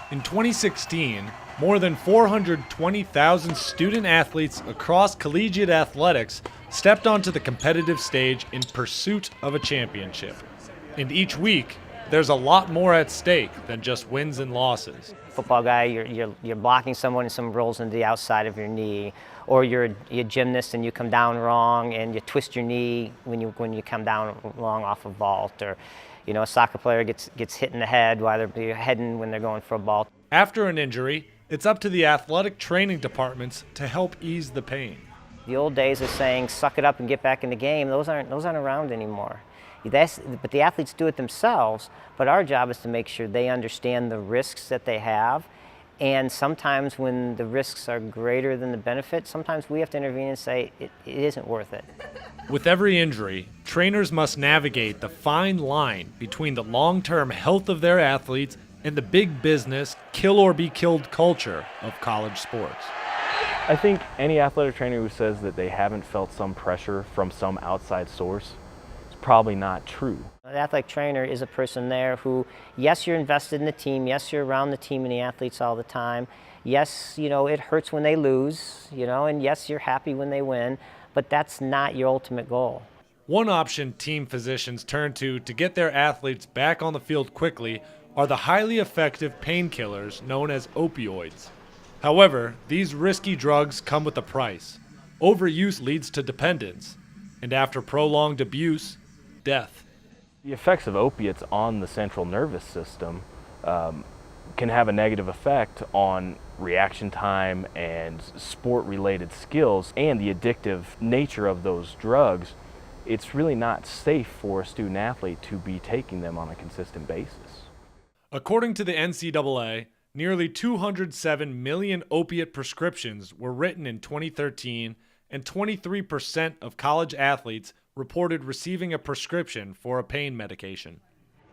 In 2016, more than 420,000 student athletes across collegiate athletics stepped onto the competitive stage in pursuit of a championship. And each week, there's a lot more at stake than just wins and losses. Football guy, you're blocking someone and someone rolls into the outside of your knee, or you're a gymnast and you come down wrong and you twist your knee when you come down wrong off a vault, or a soccer player gets hit in the head while they're heading when they're going for a ball. After an injury, it's up to the athletic training departments to help ease the pain. The old days of saying suck it up and get back in the game, those aren't around anymore. But the athletes do it themselves, but our job is to make sure they understand the risks that they have, and sometimes when the risks are greater than the benefit, sometimes we have to intervene and say it isn't worth it. With every injury, trainers must navigate the fine line between the long-term health of their athletes and the big business, kill or be killed culture of college sports. I think any athletic trainer who says that they haven't felt some pressure from some outside source is probably not true. An athletic trainer is a person there who, yes, you're invested in the team, yes, you're around the team and the athletes all the time, yes, it hurts when they lose, and yes, you're happy when they win, but that's not your ultimate goal. One option team physicians turn to get their athletes back on the field quickly are the highly effective painkillers known as opioids. However, these risky drugs come with a price. Overuse leads to dependence, and after prolonged abuse, death. The effects of opiates on the central nervous system can have a negative effect on reaction time and sport-related skills, and the addictive nature of those drugs. It's really not safe for a student athlete to be taking them on a consistent basis. According to the NCAA, nearly 207 million opiate prescriptions were written in 2013, and 23% of college athletes reported receiving a prescription for a pain medication.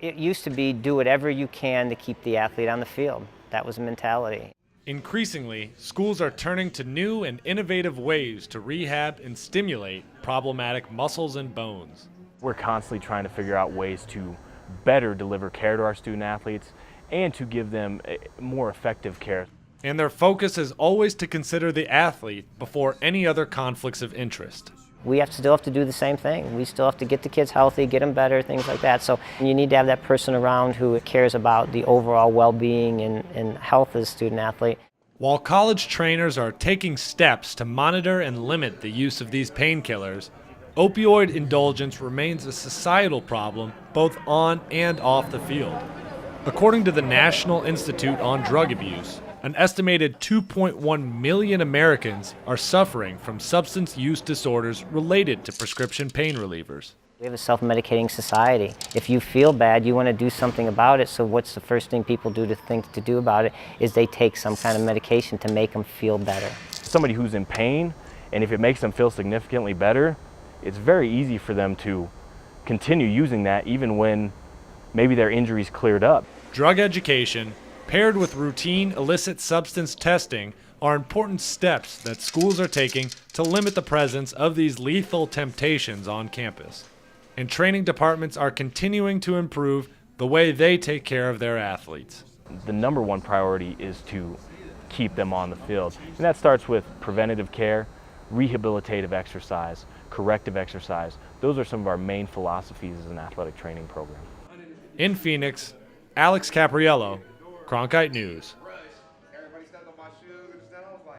It used to be do whatever you can to keep the athlete on the field. That was the mentality. Increasingly, schools are turning to new and innovative ways to rehab and stimulate problematic muscles and bones. We're constantly trying to figure out ways to better deliver care to our student athletes and to give them more effective care. And their focus is always to consider the athlete before any other conflicts of interest. We still have to do the same thing. We still have to get the kids healthy, get them better, things like that. So you need to have that person around who cares about the overall well-being and health of the student athlete. While college trainers are taking steps to monitor and limit the use of these painkillers, opioid indulgence remains a societal problem both on and off the field. According to the National Institute on Drug Abuse, an estimated 2.1 million Americans are suffering from substance use disorders related to prescription pain relievers. We have a self-medicating society. If you feel bad, you want to do something about it, so what's the first thing people think to do about it is they take some kind of medication to make them feel better. Somebody who's in pain, and if it makes them feel significantly better, it's very easy for them to continue using that even when maybe their injury's cleared up. Drug education, paired with routine illicit substance testing, are important steps that schools are taking to limit the presence of these lethal temptations on campus. And training departments are continuing to improve the way they take care of their athletes. The number one priority is to keep them on the field. And that starts with preventative care, rehabilitative exercise, corrective exercise. Those are some of our main philosophies as an athletic training program. In Phoenix, Alex Capriello, Cronkite News.